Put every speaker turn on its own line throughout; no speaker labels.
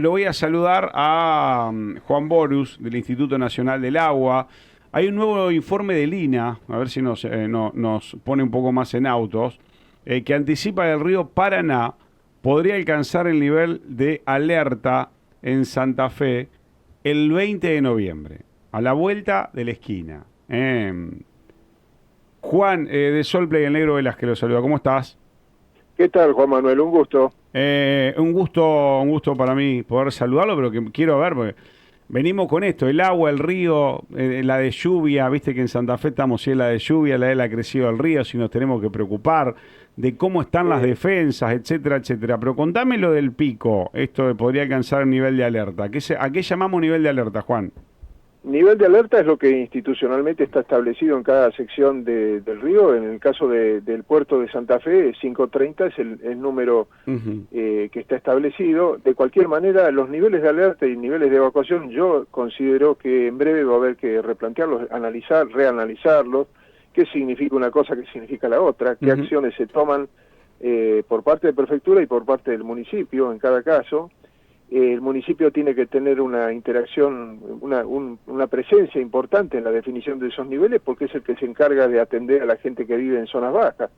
lo voy a saludar a Juan Borus, del Instituto Nacional del Agua. Hay un nuevo informe del INA, a ver si nos pone un poco más en autos, que anticipa que el río Paraná podría alcanzar el nivel de alerta en Santa Fe el 20 de noviembre, a la vuelta de la esquina. Juan, de Solplay, el Negro Velas, que lo saluda. ¿Cómo estás?
¿Qué tal, Juan Manuel? Un gusto.
Un gusto para mí poder saludarlo, pero que quiero ver, porque venimos con esto, el agua, el río, la de lluvia, viste que en Santa Fe estamos, si es la de lluvia, la de la crecido del río, si nos tenemos que preocupar de cómo están las
Eh,
defensas, etcétera, etcétera. Pero contame lo del pico, esto de podría alcanzar el nivel de alerta. ¿A qué llamamos nivel de alerta, Juan?
Nivel de alerta es lo que institucionalmente está establecido en cada sección del río. En el caso del puerto de Santa Fe, 530 es el número
Ujú.
que está establecido. De cualquier manera, los niveles de alerta y niveles de evacuación, yo considero que en breve va a haber que replantearlos, reanalizarlos, qué significa una cosa, qué significa la otra, qué
Ujú.
acciones se toman por parte de prefectura y por parte del municipio en cada caso. El municipio tiene que tener una interacción, una presencia importante en la definición de esos niveles, porque es el que se encarga de atender a la gente que vive en zonas bajas.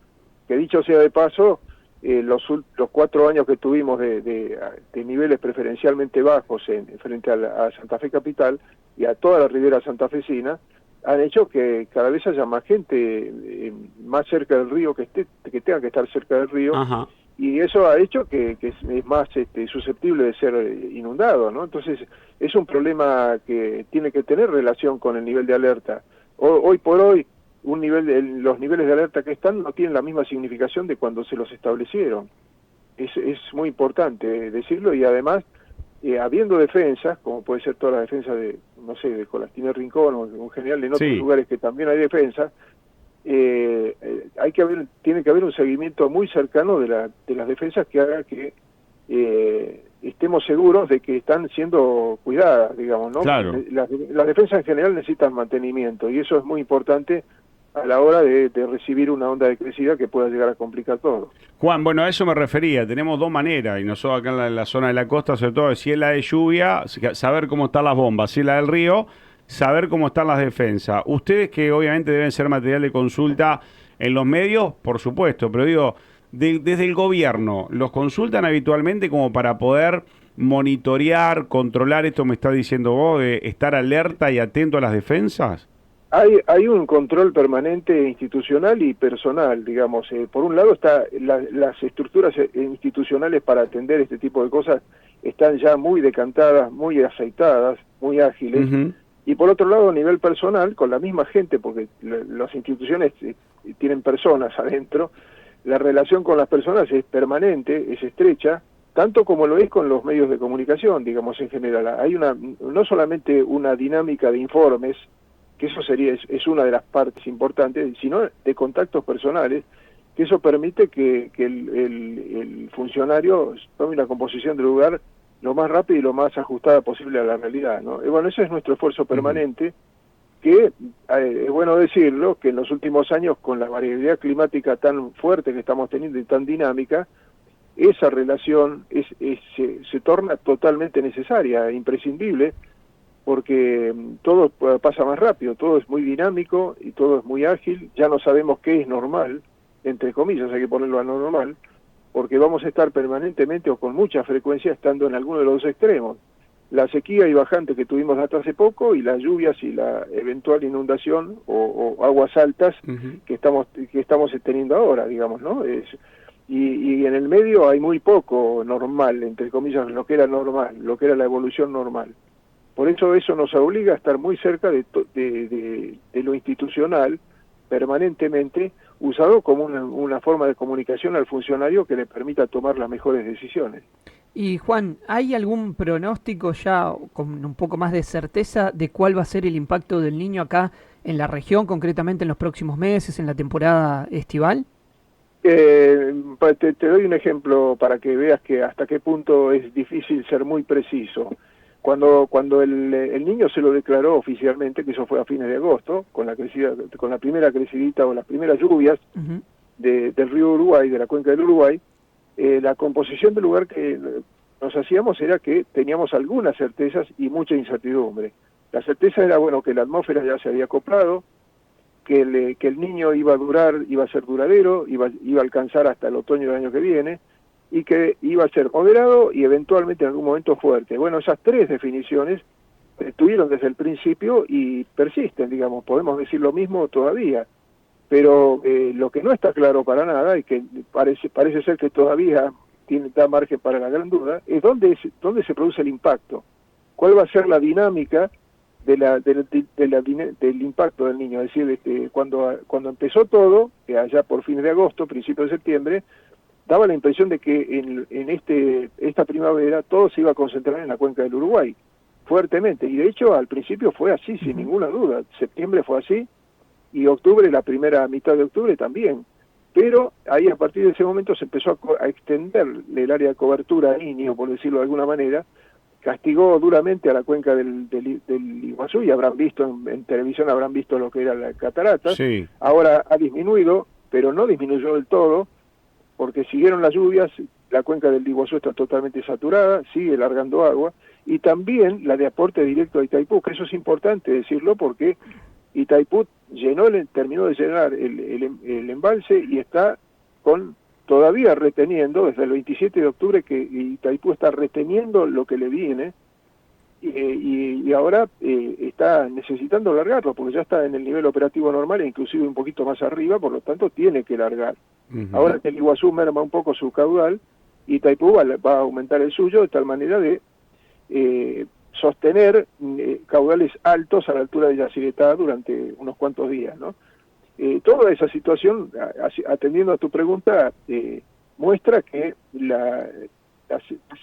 Que dicho sea de paso, los 4 años que tuvimos de niveles preferencialmente bajos frente a Santa Fe Capital y a toda la ribera santafesina, han hecho que cada vez haya más gente más cerca del río, que tenga que estar cerca del río,
Ajá.
y eso ha hecho que es más susceptible de ser inundado, ¿no? Entonces, es un problema que tiene que tener relación con el nivel de alerta. Hoy por hoy, los niveles de alerta que están no tienen la misma significación de cuando se los establecieron. Es muy importante decirlo, y además, habiendo defensas, como puede ser toda la defensa de, no sé, de Colastina Rincón, o en general en otros
Sí.
lugares que también hay defensas, tiene que haber un seguimiento muy cercano de las defensas que haga que estemos seguros de que están siendo cuidadas, digamos, ¿no?
Claro.
Las defensas en general necesitan mantenimiento, y eso es muy importante a la hora de recibir una onda de crecida que pueda llegar a complicar todo.
Juan, bueno, a eso me refería. Tenemos dos maneras, y nosotros acá en la zona de la costa, sobre todo, si es la de lluvia, saber cómo están las bombas, si es la del río, saber cómo están las defensas. Ustedes que obviamente deben ser material de consulta en los medios, por supuesto, pero digo, desde el gobierno, ¿los consultan habitualmente como para poder monitorear, controlar esto me está diciendo vos, de estar alerta y atento a las defensas?
Hay un control permanente institucional y personal, digamos. Por un lado, las estructuras institucionales para atender este tipo de cosas están ya muy decantadas, muy aceitadas, muy ágiles.
Ujú.
Y por otro lado, a nivel personal, con la misma gente, porque las instituciones tienen personas adentro, la relación con las personas es permanente, es estrecha, tanto como lo es con los medios de comunicación, digamos, en general. Hay no solamente una dinámica de informes, que eso es una de las partes importantes, sino de contactos personales, que eso permite que el funcionario tome una composición del lugar lo más rápido y lo más ajustada posible a la realidad, ¿no? Y bueno, ese es nuestro esfuerzo
Ujú.
permanente, que es bueno decirlo, que en los últimos años, con la variabilidad climática tan fuerte que estamos teniendo y tan dinámica, esa relación se torna totalmente necesaria, imprescindible, porque todo pasa más rápido, todo es muy dinámico y todo es muy ágil. Ya no sabemos qué es normal, entre comillas, hay que ponerlo a no normal, porque vamos a estar permanentemente o con mucha frecuencia estando en alguno de los dos extremos. La sequía y bajante que tuvimos hasta hace poco, y las lluvias y la eventual inundación o aguas altas
Ujú.
que estamos teniendo ahora, digamos, ¿no? Y en el medio hay muy poco normal, entre comillas, lo que era normal, lo que era la evolución normal. Por eso nos obliga a estar muy cerca de lo institucional, permanentemente, usado como una forma de comunicación al funcionario que le permita tomar las mejores decisiones.
Y Juan, ¿hay algún pronóstico ya con un poco más de certeza de cuál va a ser el impacto del Niño acá en la región, concretamente en los próximos meses, en la temporada estival?
Te doy un ejemplo para que veas que hasta qué punto es difícil ser muy preciso. Cuando el niño se lo declaró oficialmente, que eso fue a fines de agosto, con la primera crecidita o las primeras lluvias
Ujú.
del río Uruguay, de la cuenca del Uruguay, la composición del lugar nos hacíamos era que teníamos algunas certezas y mucha incertidumbre. La certeza era, bueno, que la atmósfera ya se había acoplado, que el niño iba a durar, iba a ser duradero, iba a alcanzar hasta el otoño del año que viene, y que iba a ser moderado y eventualmente en algún momento fuerte. Bueno, esas tres definiciones estuvieron desde el principio y persisten, digamos, podemos decir lo mismo todavía, pero lo que no está claro para nada y que parece ser que todavía da margen para la gran duda, es dónde se produce el impacto, cuál va a ser la dinámica del impacto del niño. Es decir, cuando empezó todo, allá por fines de agosto, principios de septiembre, daba la impresión de que esta primavera todo se iba a concentrar en la cuenca del Uruguay, fuertemente, y de hecho al principio fue así, sin ninguna duda. Septiembre fue así, y octubre, la primera mitad de octubre también, pero ahí a partir de ese momento se empezó a extender el área de cobertura al Inio, por decirlo de alguna manera, castigó duramente a la cuenca del Iguazú, y habrán visto en televisión, habrán visto lo que era la catarata.
Sí.
Ahora ha disminuido, pero no disminuyó del todo, porque siguieron las lluvias, la cuenca del Iguazú está totalmente saturada, sigue largando agua, y también la de aporte directo a Itaipú, que eso es importante decirlo porque Itaipú terminó de llenar el embalse y está todavía reteniendo, desde el 27 de octubre que Itaipú está reteniendo lo que le viene, y ahora está necesitando largarlo, porque ya está en el nivel operativo normal e inclusive un poquito más arriba, por lo tanto tiene que largar. Ahora que el Iguazú merma un poco su caudal, Itaipú va a aumentar el suyo de tal manera de sostener caudales altos a la altura de Yacyretá durante unos cuantos días, ¿no? Toda esa situación, atendiendo a tu pregunta, muestra que la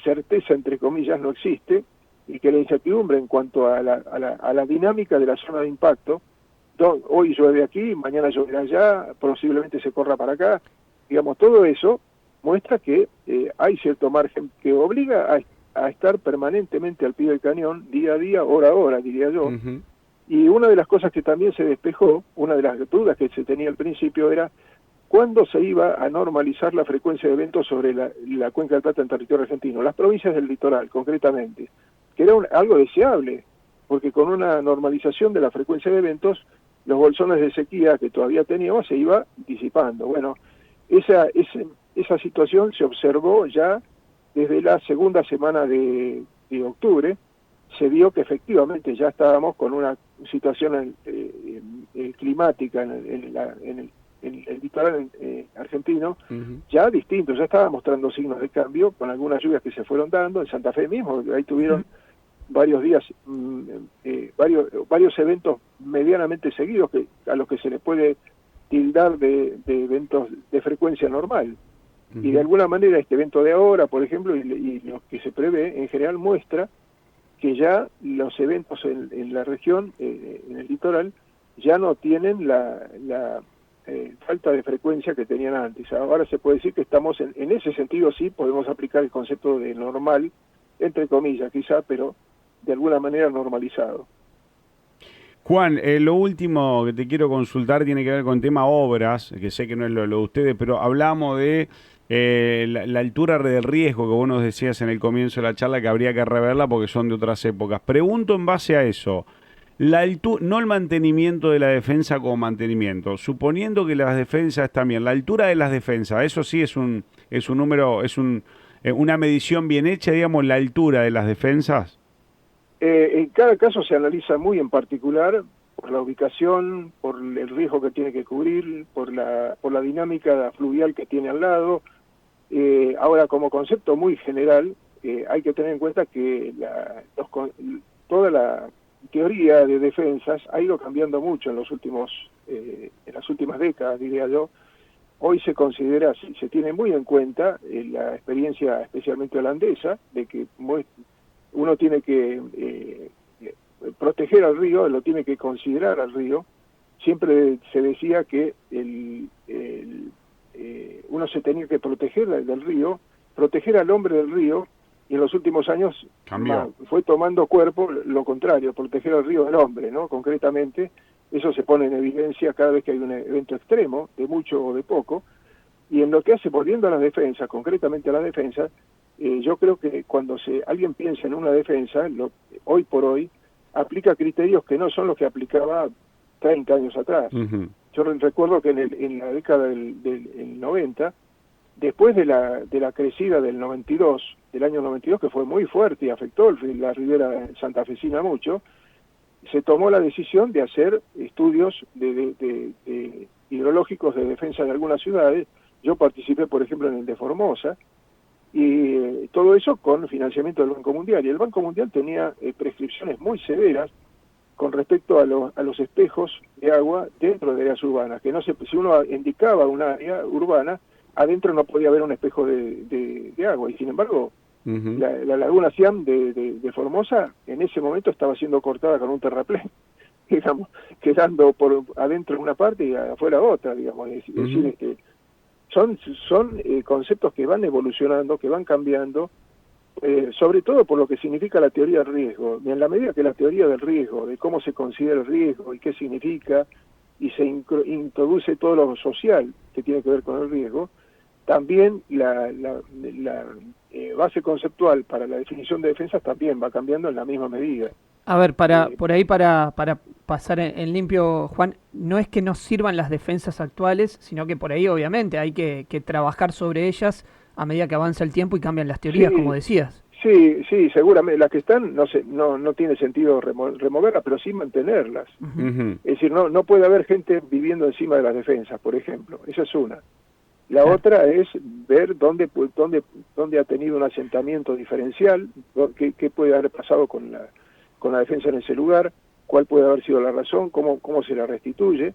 certeza, entre comillas, no existe, y que la incertidumbre en cuanto a la dinámica de la zona de impacto, hoy llueve aquí, mañana lloverá allá, posiblemente se corra para acá, digamos, todo eso muestra que hay cierto margen que obliga a estar permanentemente al pie del cañón, día a día, hora a hora, diría yo. Y una de las cosas que también se despejó, una de las dudas que se tenía al principio era cuándo se iba a normalizar la frecuencia de eventos sobre la cuenca del Plata en territorio argentino, las provincias del litoral concretamente, que era algo deseable, porque con una normalización de la frecuencia de eventos, los bolsones de sequía que todavía teníamos se iba disipando. Bueno, esa situación se observó ya desde la segunda semana de octubre. Se vio que efectivamente ya estábamos con una situación climática en el litoral argentino ya distinto, ya estaba mostrando signos de cambio con algunas lluvias que se fueron dando en Santa Fe mismo. Ahí tuvieron varios días, varios eventos medianamente seguidos a los que se les puede tildar de eventos de frecuencia normal. Y de alguna manera este evento de ahora, por ejemplo, y lo que se prevé en general muestra que ya los eventos en la región, en el litoral, ya no tienen la falta de frecuencia que tenían antes. Ahora se puede decir que estamos en ese sentido, sí podemos aplicar el concepto de normal, entre comillas quizá, pero de alguna manera normalizado.
Juan, lo último que te quiero consultar tiene que ver con tema obras, que sé que no es lo de ustedes, pero hablamos de la altura del riesgo que vos nos decías en el comienzo de la charla, que habría que reverla porque son de otras épocas. Pregunto en base a eso, no el mantenimiento de la defensa como mantenimiento, suponiendo que las defensas están bien, la altura de las defensas, eso sí es un número, una medición bien hecha, digamos, la altura de las defensas.
En cada caso se analiza muy en particular por la ubicación, por el riesgo que tiene que cubrir, por la dinámica fluvial que tiene al lado. Ahora, como concepto muy general, hay que tener en cuenta que toda la teoría de defensas ha ido cambiando mucho en las últimas décadas, diría yo. Hoy se considera, se tiene muy en cuenta la experiencia especialmente holandesa, de que uno tiene que proteger al río, lo tiene que considerar al río. Siempre se decía que uno se tenía que proteger del río, proteger al hombre del río, y en los últimos años fue tomando cuerpo lo contrario, proteger al río del hombre, ¿no? Concretamente, eso se pone en evidencia cada vez que hay un evento extremo, de mucho o de poco, y en lo que hace, volviendo a las defensas, concretamente a las defensas, yo creo que cuando alguien piensa en una defensa, hoy por hoy, aplica criterios que no son los que aplicaba 30 años atrás. Yo recuerdo que en la década del 90, después de la crecida del 92, del año 92, que fue muy fuerte y afectó la ribera santafesina mucho, se tomó la decisión de hacer estudios hidrológicos de defensa de algunas ciudades. Yo participé, por ejemplo, en el de Formosa, y todo eso con financiamiento del Banco Mundial. Y el Banco Mundial tenía prescripciones muy severas con respecto a los espejos de agua dentro de áreas urbanas, que si uno indicaba un área urbana, adentro no podía haber un espejo de agua, y sin embargo la laguna Siam de Formosa en ese momento estaba siendo cortada con un terraplén, digamos, quedando por adentro una parte y afuera otra, digamos. Es decir, son conceptos que van evolucionando, que van cambiando, sobre todo por lo que significa la teoría del riesgo. Y en la medida que la teoría del riesgo, de cómo se considera el riesgo y qué significa, y se introduce todo lo social que tiene que ver con el riesgo, también la base conceptual para la definición de defensas también va cambiando en la misma medida.
A ver, por ahí para pasar en limpio, Juan, no es que no sirvan las defensas actuales, sino que por ahí obviamente hay que trabajar sobre ellas a medida que avanza el tiempo y cambian las teorías, como decías.
Sí, seguramente las que están no tiene sentido removerlas, pero sí mantenerlas. Es decir, no puede haber gente viviendo encima de las defensas, por ejemplo. Esa es una. La otra es ver dónde ha tenido un asentamiento diferencial, qué puede haber pasado con la defensa en ese lugar, cuál puede haber sido la razón, cómo se la restituye,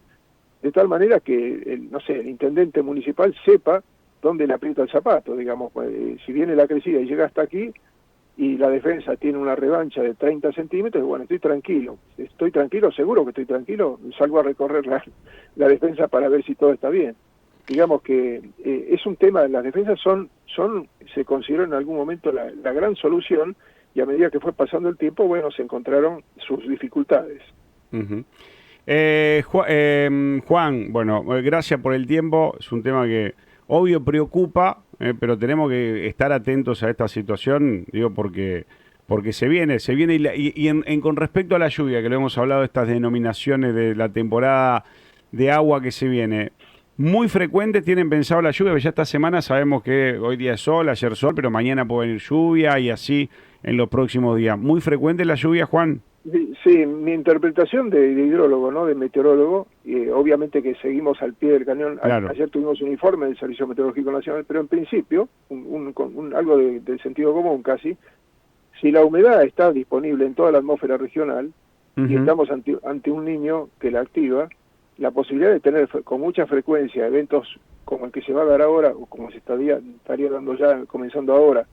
de tal manera que, el intendente municipal sepa dónde le aprieta el zapato, digamos. Si viene la crecida y llega hasta aquí, y la defensa tiene una revancha de 30 centímetros, bueno, estoy tranquilo, seguro que estoy tranquilo, salgo a recorrer la defensa para ver si todo está bien. Digamos que es un tema, las defensas se consideró en algún momento la gran solución, y a medida que fue pasando el tiempo, bueno, se encontraron sus dificultades.
Juan, bueno, gracias por el tiempo. Es un tema que obvio preocupa, pero tenemos que estar atentos a esta situación, digo, porque se viene y con respecto a la lluvia, que lo hemos hablado, estas denominaciones de la temporada de agua que se viene, muy frecuentes tienen pensado la lluvia, ya esta semana sabemos que hoy día es sol, ayer sol, pero mañana puede venir lluvia y así en los próximos días. ¿Muy frecuente la lluvia, Juan?
Sí, mi interpretación de hidrólogo, no de meteorólogo, obviamente que seguimos al pie del cañón.
Claro.
Ayer tuvimos un informe del Servicio Meteorológico Nacional, pero en principio, algo de sentido común casi, si la humedad está disponible en toda la atmósfera regional, y estamos ante un niño que la activa, la posibilidad de tener con mucha frecuencia eventos como el que se va a dar ahora, o como se estaría dando ya, comenzando ahora,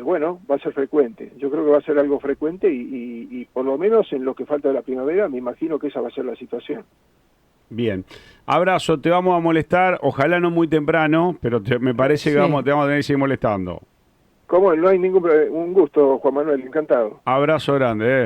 bueno, va a ser frecuente. Yo creo que va a ser algo frecuente y por lo menos en lo que falta de la primavera, me imagino que esa va a ser la situación.
Bien. Abrazo, te vamos a molestar, ojalá no muy temprano, pero me parece que te vamos a tener que seguir molestando.
¿Cómo? No hay un gusto, Juan Manuel, encantado.
Abrazo grande,